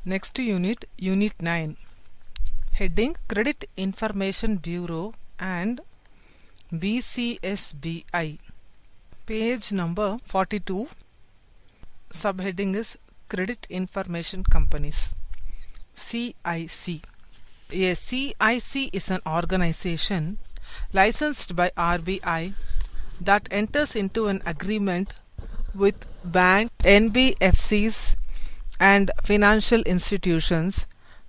Next unit, Unit 9. Heading Credit Information Bureau and BCSBI. Page number 42. Subheading is Credit Information Companies. CIC. A CIC is an organization licensed by RBI that enters into an agreement with bank, NBFCs and financial institutions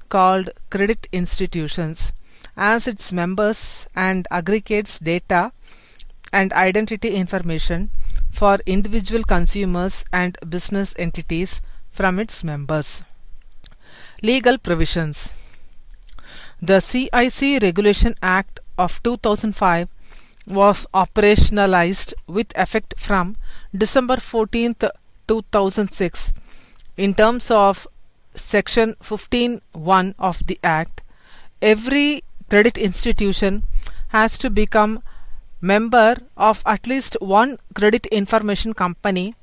called credit institutions as its members and aggregates data and identity information for individual consumers and business entities from its members. Legal provisions. The CIC Regulation Act of 2005 was operationalized with effect from December 14, 2006. In terms of Section 15(1) of the Act, every credit institution has to become member of at least one credit information company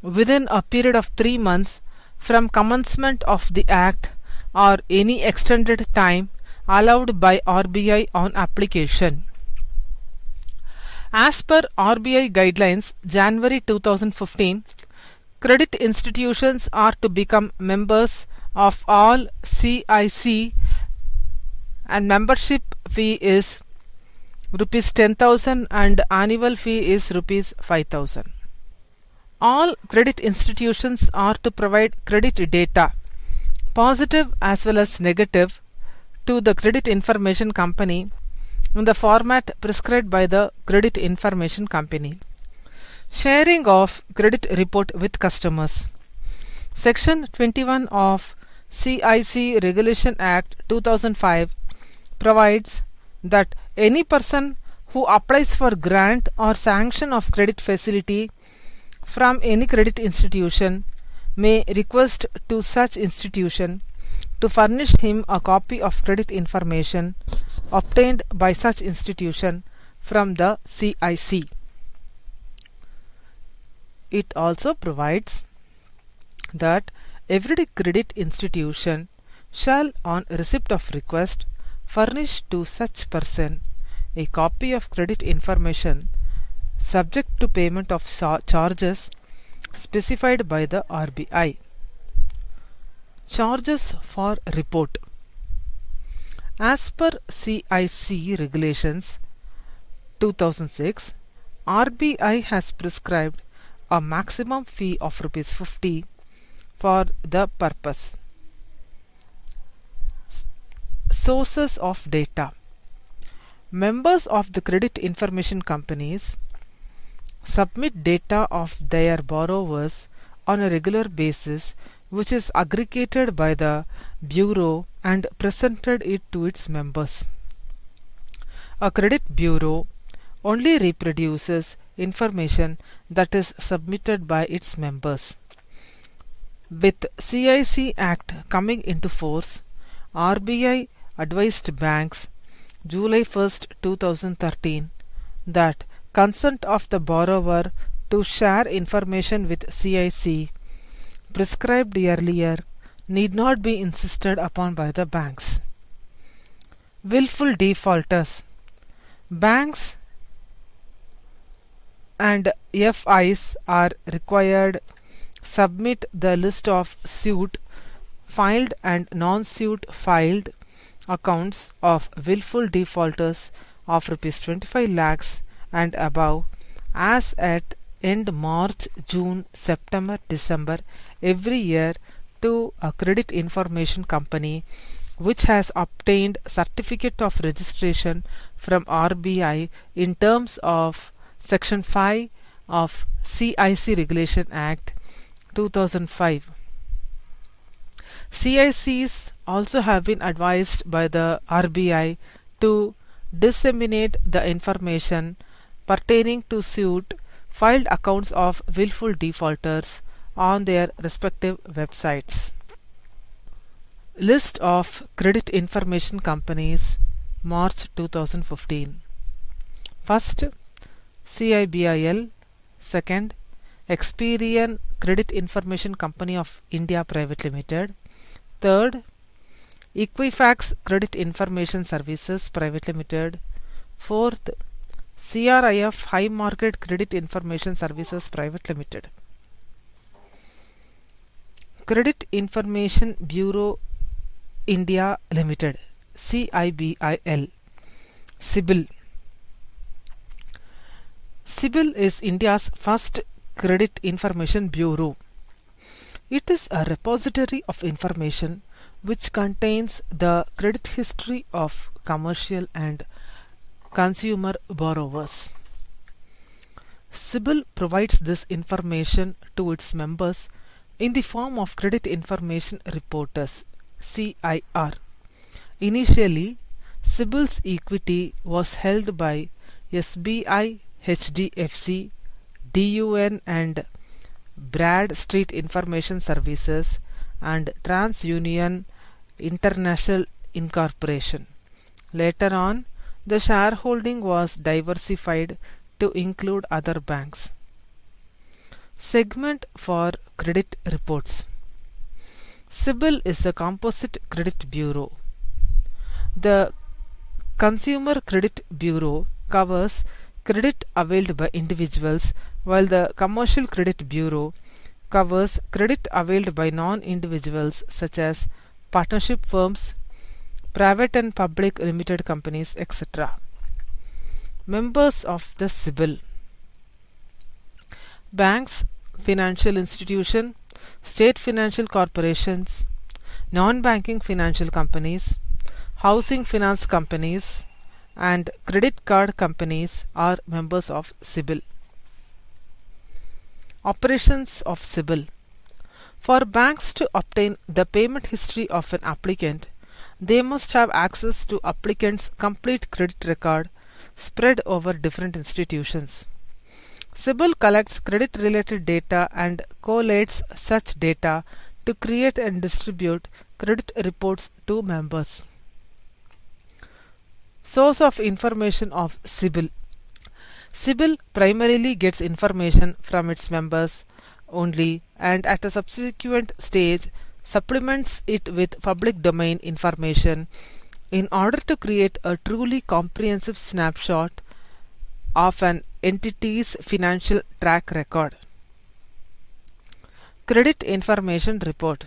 within a period of 3 months from commencement of the Act or any extended time allowed by RBI on application. As per RBI guidelines, January 2015, credit institutions are to become members of all CIC and membership fee is Rs 10,000 and annual fee is Rs 5,000. All credit institutions are to provide credit data, positive as well as negative, to the credit information company in the format prescribed by the credit information company. Sharing of credit report with customers. Section 21 of CIC Regulation Act 2005 provides that any person who applies for grant or sanction of credit facility from any credit institution may request to such institution to furnish him a copy of credit information obtained by such institution from the CIC. It also provides that every credit institution shall, on receipt of request, furnish to such person a copy of credit information subject to payment of charges specified by the RBI. Charges for report. As per CIC Regulations 2006, RBI has prescribed a maximum fee of Rs 50 for the purpose. Sources of data. Members of the credit information companies submit data of their borrowers on a regular basis, which is aggregated by the Bureau and presented it to its members. A credit bureau only reproduces information that is submitted by its members. With CIC Act coming into force, RBI advised banks July 1, 2013 that consent of the borrower to share information with CIC prescribed earlier need not be insisted upon by the banks. Willful defaulters. Banks and FIs are required submit the list of suit filed and non-suit filed accounts of willful defaulters of Rs 25 lakhs and above as at end March, June, September, December every year to a credit information company which has obtained certificate of registration from RBI in terms of Section 5 of CIC Regulation Act 2005. CICs also have been advised by the RBI to disseminate the information pertaining to suit filed accounts of willful defaulters on their respective websites. List of credit information companies, March 2015. First, CIBIL. Second, Experian Credit Information Company of India Private Limited. Third, Equifax Credit Information Services Private Limited. Fourth, CRIF High Market Credit Information Services Private Limited. Credit Information Bureau India Limited, CIBIL. CIBIL. CIBIL is India's first credit information bureau. It is a repository of information which contains the credit history of commercial and consumer borrowers. CIBIL provides this information to its members in the form of Credit Information Reporters, CIR. Initially, CIBIL's equity was held by SBI, HDFC, DUN and Bradstreet Information Services and TransUnion International Incorporation. Later on, the shareholding was diversified to include other banks. Segment for credit reports. CIBIL is a composite credit bureau. The Consumer Credit Bureau covers credit availed by individuals, while the Commercial Credit Bureau covers credit availed by non-individuals such as partnership firms, private and public limited companies, etc. Members of the CIBIL: banks, financial institutions, state financial corporations, non-banking financial companies, housing finance companies, and credit card companies are members of CIBIL. Operations of CIBIL. For banks to obtain the payment history of an applicant, they must have access to applicant's complete credit record spread over different institutions. CIBIL collects credit-related data and collates such data to create and distribute credit reports to members. Source of information of CIBIL. CIBIL primarily gets information from its members only, and at a subsequent stage supplements it with public domain information in order to create a truly comprehensive snapshot of an entity's financial track record. Credit Information Report.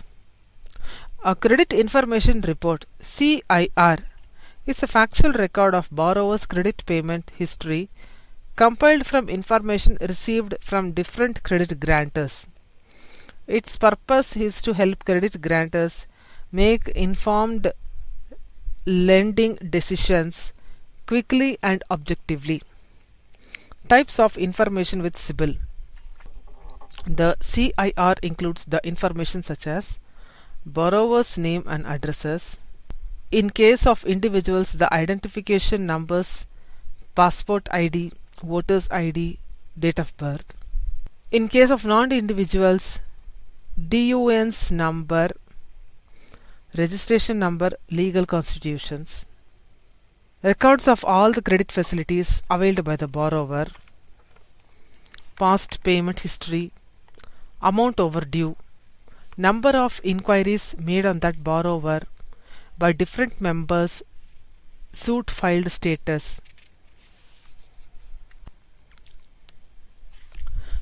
A Credit Information Report, CIR, is a factual record of borrower's credit payment history compiled from information received from different credit grantors. Its purpose is to help credit grantors make informed lending decisions quickly and objectively. Types of information with CIBIL. The CIR includes the information such as borrower's name and addresses. In case of individuals, the identification numbers, passport ID, voter's ID, date of birth. In case of non-individuals, DUN's number, registration number, legal constitutions. Records of all the credit facilities availed by the borrower, past payment history, amount overdue, number of inquiries made on that borrower by different members, suit filed status.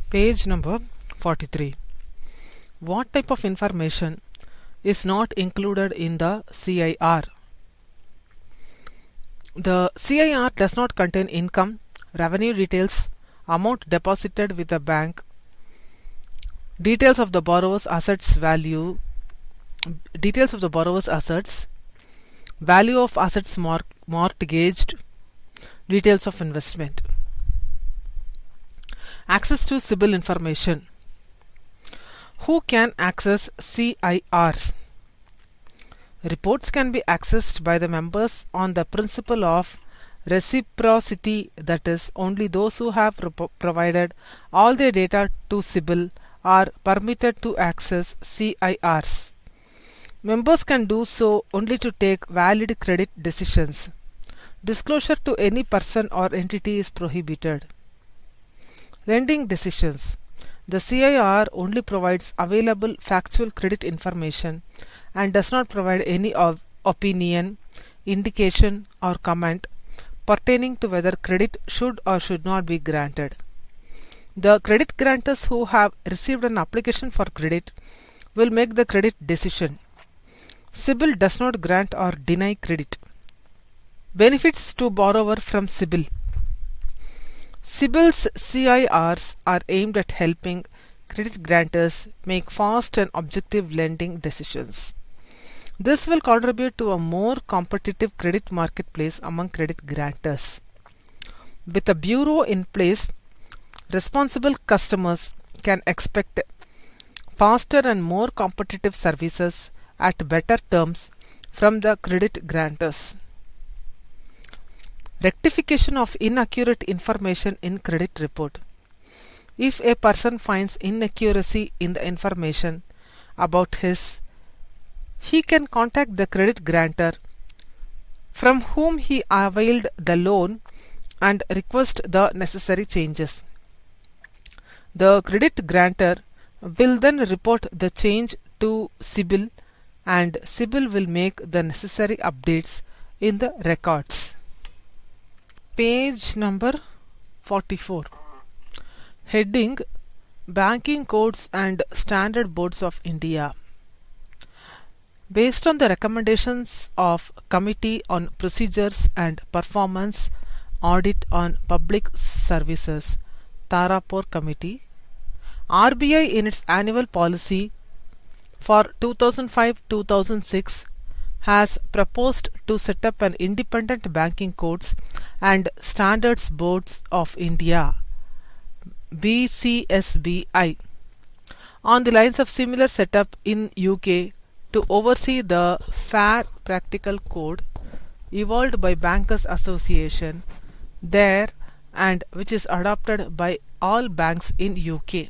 Page number 43. What type of information is not included in the CIR? The CIR does not contain income, revenue details, amount deposited with the bank, details of the borrower's assets value, value of assets mortgaged, details of investment. Access to CIBIL information. Who can access CIRs? Reports can be accessed by the members on the principle of reciprocity, that is, only those who have provided all their data to CIBIL are permitted to access CIRs. Members can do so only to take valid credit decisions. Disclosure to any person or entity is prohibited. Lending decisions. The CIR only provides available factual credit information and does not provide any opinion, indication, or comment pertaining to whether credit should or should not be granted. The credit grantors who have received an application for credit will make the credit decision. CIBIL does not grant or deny credit. Benefits to borrower from CIBIL. CIBIL's CIRs are aimed at helping credit grantors make fast and objective lending decisions. This will contribute to a more competitive credit marketplace among credit grantors. With a bureau in place, responsible customers can expect faster and more competitive services at better terms from the credit grantors. Rectification of inaccurate information in credit report. If a person finds inaccuracy in the information about he can contact the credit grantor from whom he availed the loan and request the necessary changes. The credit grantor will then report the change to CIBIL and CIBIL will make the necessary updates in the records. Page number 44. Heading: Banking Codes and Standard Boards of India. Based on the recommendations of Committee on Procedures and Performance Audit on Public Services, Tarapur Committee, RBI in its annual policy for 2005-2006 has proposed to set up an independent Banking Codes and Standards Boards of India (BCSBI) on the lines of similar setup in UK to oversee the Fair Practical Code evolved by Bankers Association there and which is adopted by all banks in UK.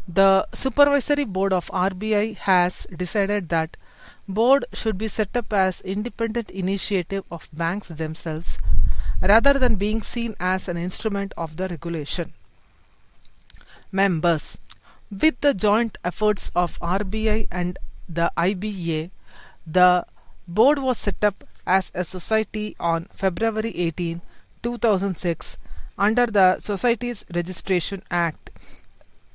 The Supervisory Board of RBI has decided that board should be set up as independent initiative of banks themselves rather than being seen as an instrument of the regulation. Members. With the joint efforts of RBI and the IBA, the board was set up as a society on February 18, 2006 under the Societies Registration Act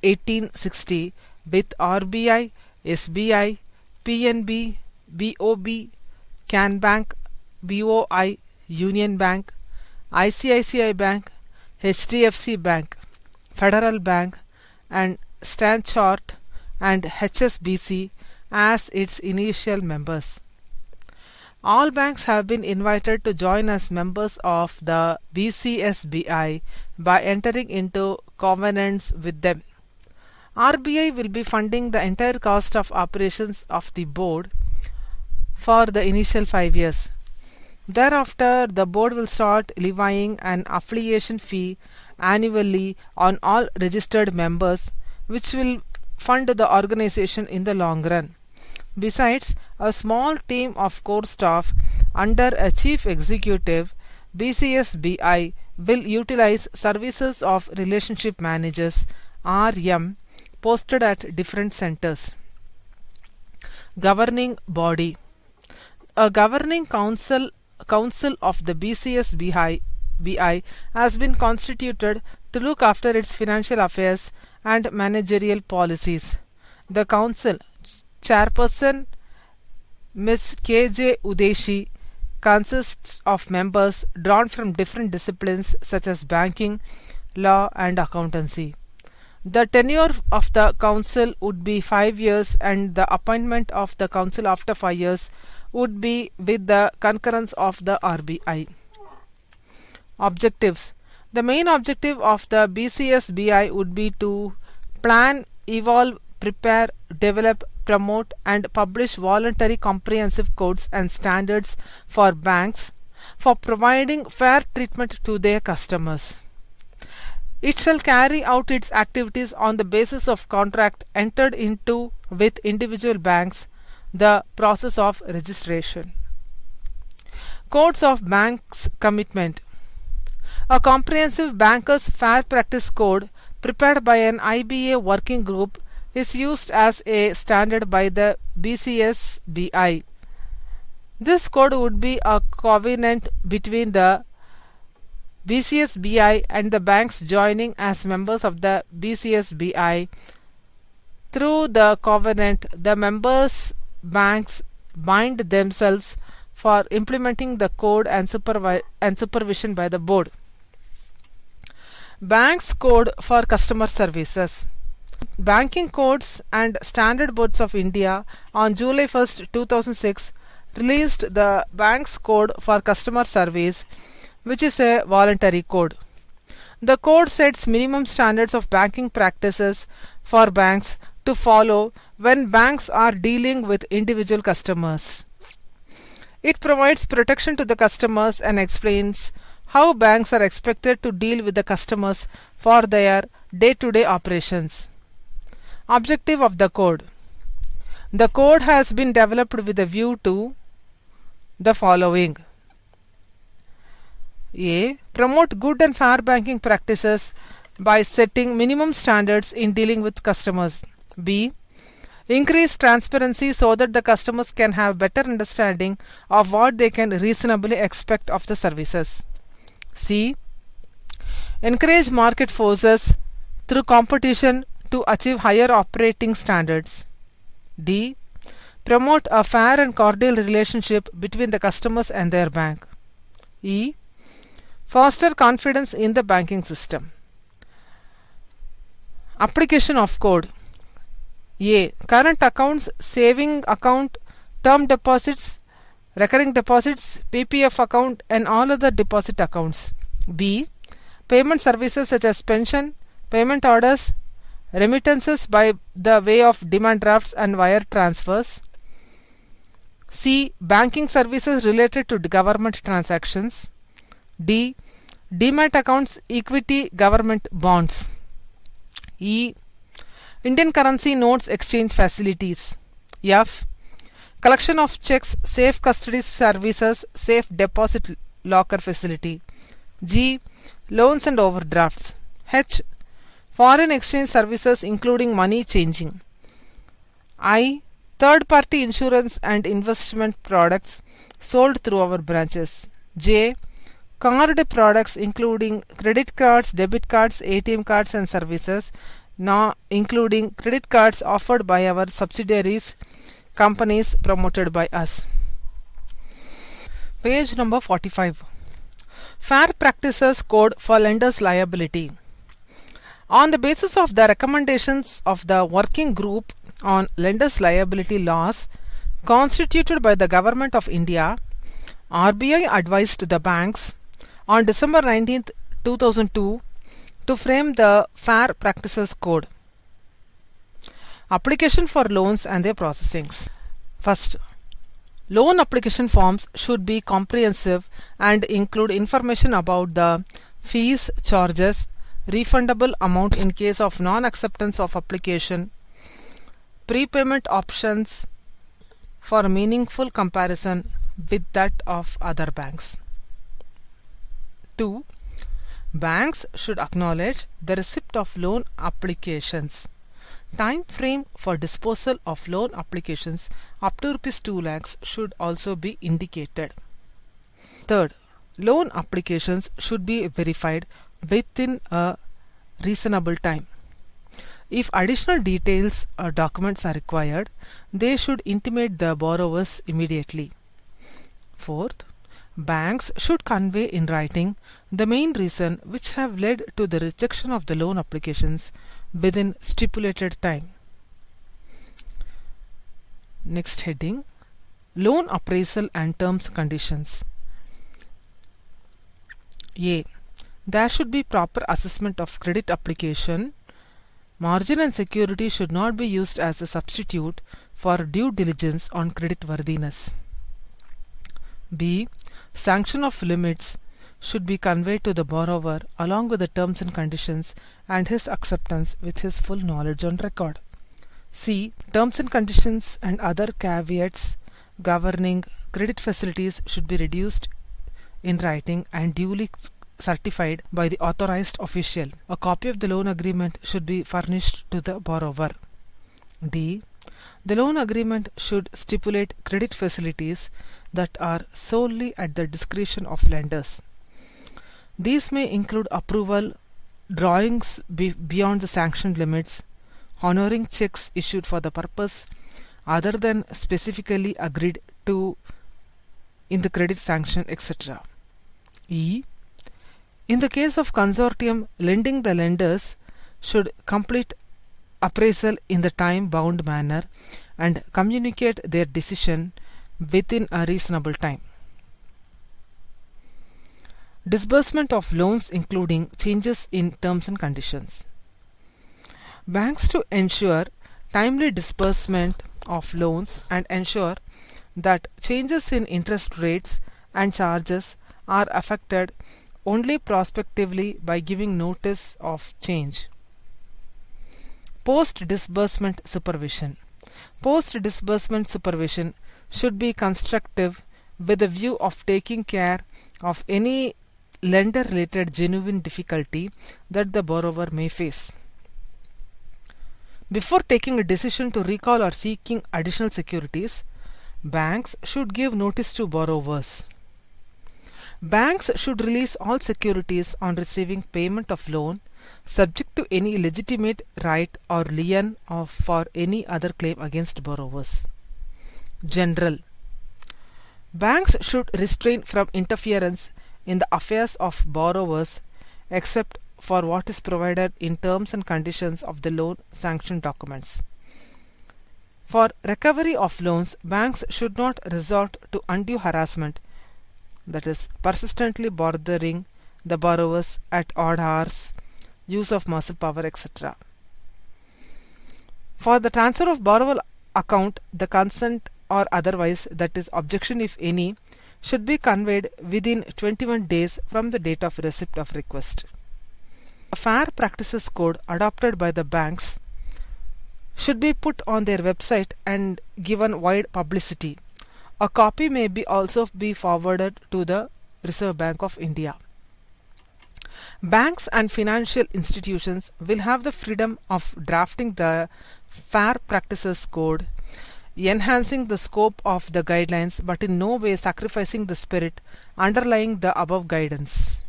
1860 with RBI, SBI, PNB, BOB, Can Bank, BOI, Union Bank, ICICI Bank, HDFC Bank, Federal Bank and Stanchart and HSBC as its initial members. All banks have been invited to join as members of the BCSBI by entering into covenants with them. RBI will be funding the entire cost of operations of the board for the initial 5 years. Thereafter, the board will start levying an affiliation fee annually on all registered members, which will fund the organization in the long run. Besides, a small team of core staff under a chief executive, BCSBI will utilize services of relationship managers (RM) posted at different centers. Governing body. A governing council of the BCSBI has been constituted to look after its financial affairs and managerial policies. The council chairperson Ms. K.J. Udeshi consists of members drawn from different disciplines such as banking, law and accountancy. The tenure of the council would be 5 years and the appointment of the council after 5 years would be with the concurrence of the RBI. Objectives. The main objective of the BCSBI would be to plan, evolve, prepare, develop, promote and publish voluntary comprehensive codes and standards for banks for providing fair treatment to their customers. It shall carry out its activities on the basis of contract entered into with individual banks, the process of registration. Codes of Banks Commitment. A comprehensive Bankers' Fair Practice Code prepared by an IBA working group is used as a standard by the BCSBI. This code would be a covenant between the BCSBI and the banks joining as members of the BCSBI. Through the covenant, the members banks bind themselves for implementing the code and supervision by the board. Banks Code for Customer Services. Banking Codes and Standard Boards of India on July 1st, 2006 released the Banks Code for Customer Service, which is a voluntary code. The code sets minimum standards of banking practices for banks to follow when banks are dealing with individual customers. It provides protection to the customers and explains how banks are expected to deal with the customers for their day-to-day operations. Objective of the code. The code has been developed with a view to the following. A. Promote good and fair banking practices by setting minimum standards in dealing with customers. B. Increase transparency so that the customers can have better understanding of what they can reasonably expect of the services. C. Encourage market forces through competition to achieve higher operating standards. D. Promote a fair and cordial relationship between the customers and their bank. E. Foster confidence in the banking system. Application of code. A. Current accounts, saving account, term deposits, recurring deposits, PPF account and all other deposit accounts. B. Payment services such as pension, payment orders, remittances by the way of demand drafts and wire transfers. C. Banking services related to government transactions. D. Demat accounts, equity, government bonds. E. Indian currency notes exchange facilities. F. Collection of checks, safe custody services, safe deposit locker facility. G. Loans and overdrafts. H. Foreign exchange services including money changing. I. Third party insurance and investment products sold through our branches. J. Card products including credit cards, debit cards, ATM cards and services, including credit cards offered by our subsidiaries, companies promoted by us. Page number 45. Fair Practices Code for Lenders Liability. On the basis of the recommendations of the Working Group on Lenders Liability Laws constituted by the Government of India, RBI advised the banks on December 19, 2002 to frame the Fair Practices Code. Application for loans and their processings. First, loan application forms should be comprehensive and include information about the fees, charges, refundable amount in case of non-acceptance of application, prepayment options for meaningful comparison with that of other banks. 2. Banks should acknowledge the receipt of loan applications. Time frame for disposal of loan applications up to ₹2 lakhs should also be indicated. Third, loan applications should be verified within a reasonable time. If additional details or documents are required, they should intimate the borrowers immediately. Fourth, banks should convey in writing the main reason which have led to the rejection of the loan applications within stipulated time. Next heading, Loan Appraisal and Terms Conditions. A. There should be proper assessment of credit application. Margin and security should not be used as a substitute for due diligence on creditworthiness. B. Sanction of limits should be conveyed to the borrower along with the terms and conditions and his acceptance with his full knowledge on record. C. Terms and conditions and other caveats governing credit facilities should be reduced in writing and duly certified by the authorized official. A copy of the loan agreement should be furnished to the borrower. D. The loan agreement should stipulate credit facilities that are solely at the discretion of lenders. These may include approval, drawings beyond the sanctioned limits, honoring checks issued for the purpose other than specifically agreed to in the credit sanction, etc. E. In the case of consortium lending, the lenders should complete appraisal in the time-bound manner and communicate their decision within a reasonable time. Disbursement of loans including changes in terms and conditions. Banks, to ensure timely disbursement of loans and ensure that changes in interest rates and charges are affected only prospectively by giving notice of change. Post-disbursement supervision. Post-disbursement supervision should be constructive with a view of taking care of any lender-related genuine difficulty that the borrower may face. Before taking a decision to recall or seeking additional securities, banks should give notice to borrowers. Banks should release all securities on receiving payment of loan, subject to any legitimate right or lien for any other claim against borrowers. General. Banks should refrain from interference in the affairs of borrowers except for what is provided in terms and conditions of the loan sanction documents. For recovery of loans, banks should not resort to undue harassment, that is, persistently bothering the borrowers at odd hours, use of muscle power, etc. For the transfer of borrower account, the consent or otherwise, that is, objection if any, should be conveyed within 21 days from the date of receipt of request. A fair practices code adopted by the banks should be put on their website and given wide publicity. A copy may also be forwarded to the Reserve Bank of India. Banks and financial institutions will have the freedom of drafting the Fair Practices Code, enhancing the scope of the guidelines but in no way sacrificing the spirit underlying the above guidelines.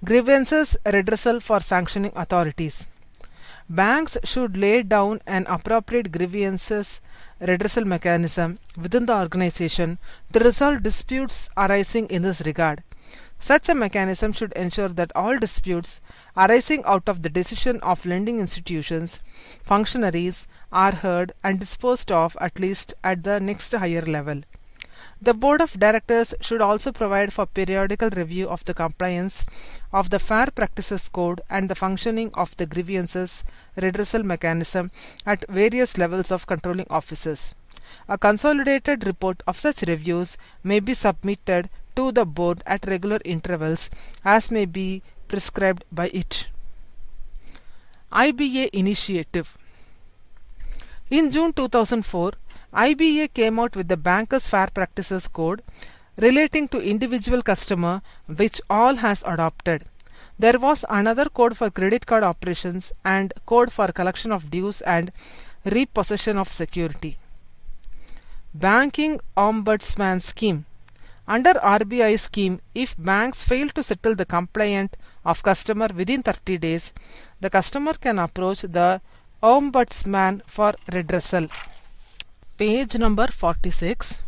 Grievances redressal for sanctioning authorities. Banks should lay down an appropriate grievances redressal mechanism within the organization to resolve disputes arising in this regard. Such a mechanism should ensure that all disputes arising out of the decision of lending institutions, functionaries are heard and disposed of at least at the next higher level. The Board of Directors should also provide for periodical review of the compliance of the Fair Practices Code and the functioning of the grievances redressal mechanism at various levels of controlling offices. A consolidated report of such reviews may be submitted to the Board at regular intervals as may be prescribed by it. IBA Initiative. In June 2004, IBA came out with the Bankers Fair Practices Code relating to individual customer, which all has adopted. There was another code for credit card operations and code for collection of dues and repossession of security. Banking Ombudsman Scheme. Under RBI scheme, if banks fail to settle the complaint of customer within 30 days, the customer can approach the Ombudsman for redressal. Page number 46.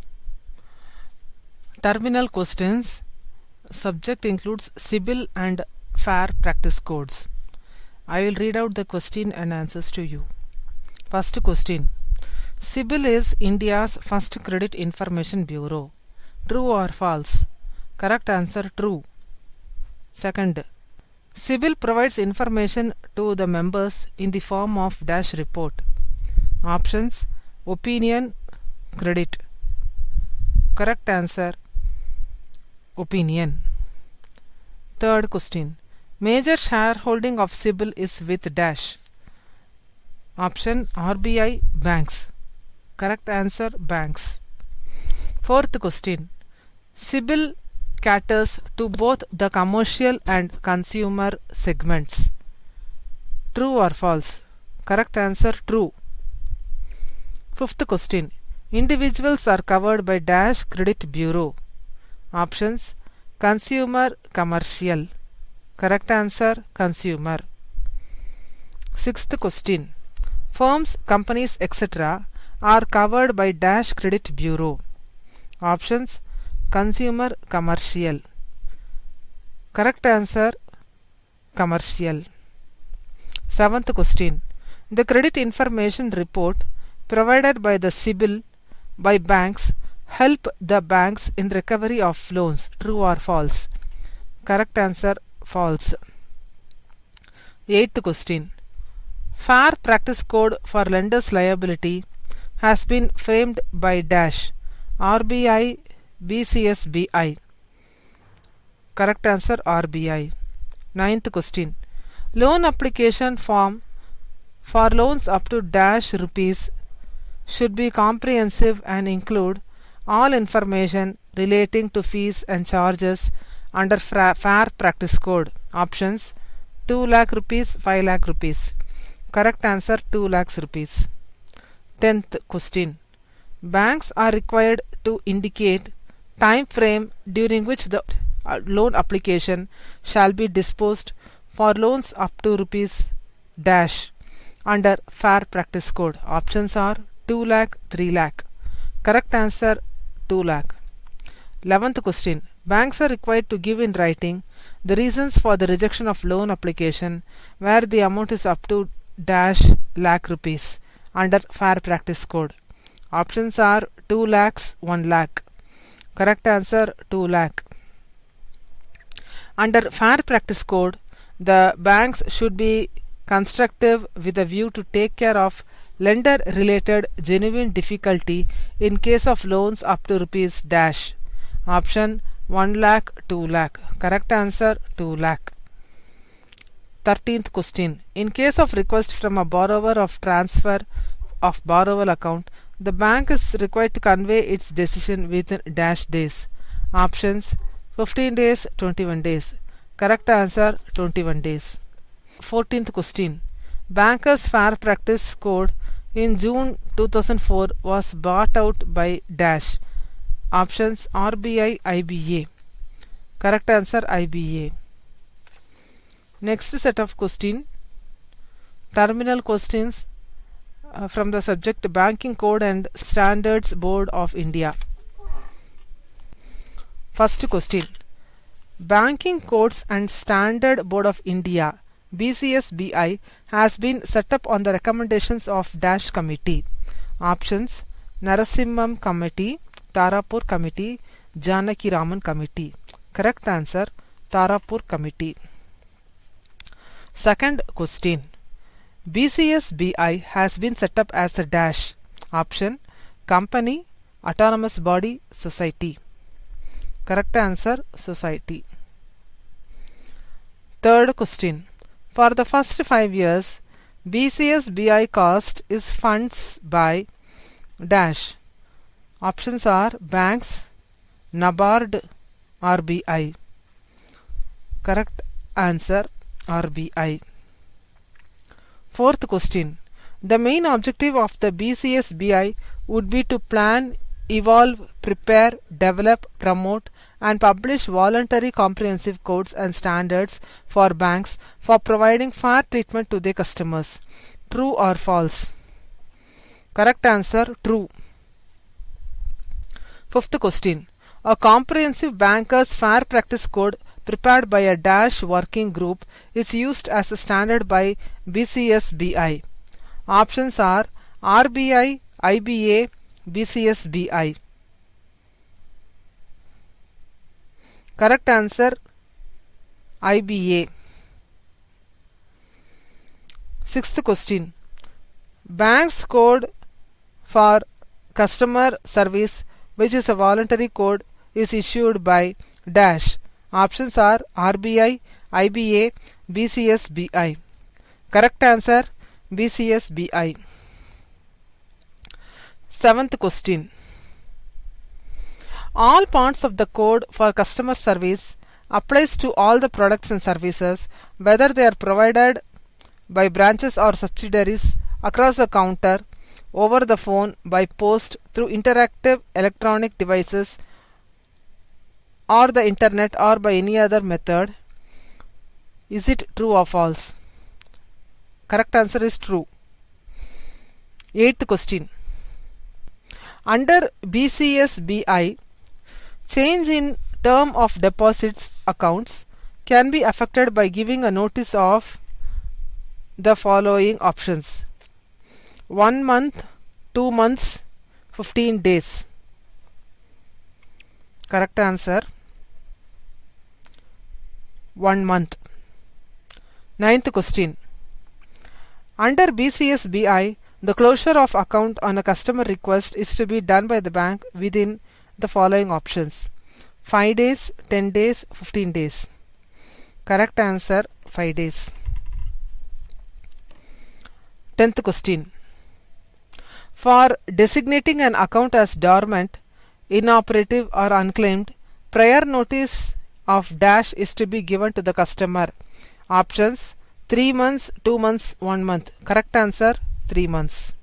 Terminal questions. Subject includes CIBIL and Fair Practice Codes. I will read out the question and answers to you. First question. CIBIL is India's first credit information bureau. True or false? Correct answer, true. Second. CIBIL provides information to the members in the form of dash report. Options: opinion, credit. Correct answer, opinion. Third question. Major shareholding of CIBIL is with dash. Option: RBI, banks. Correct answer, banks. Fourth question. CIBIL caters to both the commercial and consumer segments. True or false? Correct answer true. Fifth question. Individuals are covered by dash credit bureau. Options: consumer, commercial. Correct answer consumer. Sixth question. Firms, companies, etc. are covered by dash credit bureau. Options: consumer, commercial. Correct answer commercial. Seventh question. The credit information report provided by the CIBIL by banks help the banks in recovery of loans. True or false? Correct answer false. Eighth question. Fair practice code for lenders liability has been framed by dash RBI, BCSBI. Correct answer RBI. Ninth question. Loan application form for loans up to dash rupees should be comprehensive and include all information relating to fees and charges under Fair Practice Code. Options: 2 lakh rupees, 5 lakh rupees. Correct answer 2 lakhs rupees. 10th question. Banks are required to indicate time frame during which the loan application shall be disposed for loans up to rupees dash under Fair Practice Code. Options are 2 lakh, 3 lakh. Correct answer 2 lakh. 11th question. Banks are required to give in writing the reasons for the rejection of loan application where the amount is up to dash lakh rupees under Fair Practice Code. Options are 2 lakhs, 1 lakh. Correct answer 2 lakh. Under Fair Practice Code, the banks should be constructive with a view to take care of lender related genuine difficulty in case of loans up to rupees dash. Option: 1 lakh, 2 lakh. Correct answer 2 lakh. 13th question. In case of request from a borrower of transfer of borrower account, the bank is required to convey its decision within dash days. Options: 15 days, 21 days. Correct answer 21 days. 14th question. Bankers Fair Practice Code in June 2004 was bought out by dash. Options: RBI, IBA. Correct answer IBA. Next set of question. Terminal questions from the subject Banking Code and Standards Board of India. First question. Banking Codes and Standard Board of India BCSBI has been set up on the recommendations of dash committee. Options: Narasimham Committee, Tarapur Committee, Janaki Raman Committee. Correct answer Tarapur Committee. Second question. BCSBI has been set up as a dash. Option: company, autonomous body, society. Correct answer society. Third question. For the first 5 years, BCSBI cost is funds by dash. Options are banks, NABARD, RBI. Correct answer RBI. Fourth question. The main objective of the BCSBI would be to plan, evolve, prepare, develop, promote and publish voluntary comprehensive codes and standards for banks for providing fair treatment to their customers. True or false? Correct answer true. Fifth question. A comprehensive bankers fair practice code prepared by a dash working group is used as a standard by BCSBI. Options are RBI, IBA, BCSBI. Correct answer IBA. Sixth question. Bank's code for customer service, which is a voluntary code, is issued by dash. Options are RBI, IBA, BCSBI. Correct answer BCSBI. Seventh question. All parts of the code for customer service applies to all the products and services, whether they are provided by branches or subsidiaries, across the counter, over the phone, by post, through interactive electronic devices, or the internet, or by any other method. Is it true or false? Correct answer is true. 8th question. Under BCSBI, change in term of deposits accounts can be affected by giving a notice of the following options: 1 month, 2 months, 15 days. Correct answer 1 month. 9th question. Under BCSBI, the closure of account on a customer request is to be done by the bank within the following options: 5 days, 10 days, 15 days. Correct answer 5 days. 10th question. For designating an account as dormant, inoperative or unclaimed, prior notice of dash is to be given to the customer. Options: 3 months, 2 months, 1 month. Correct answer 3 months.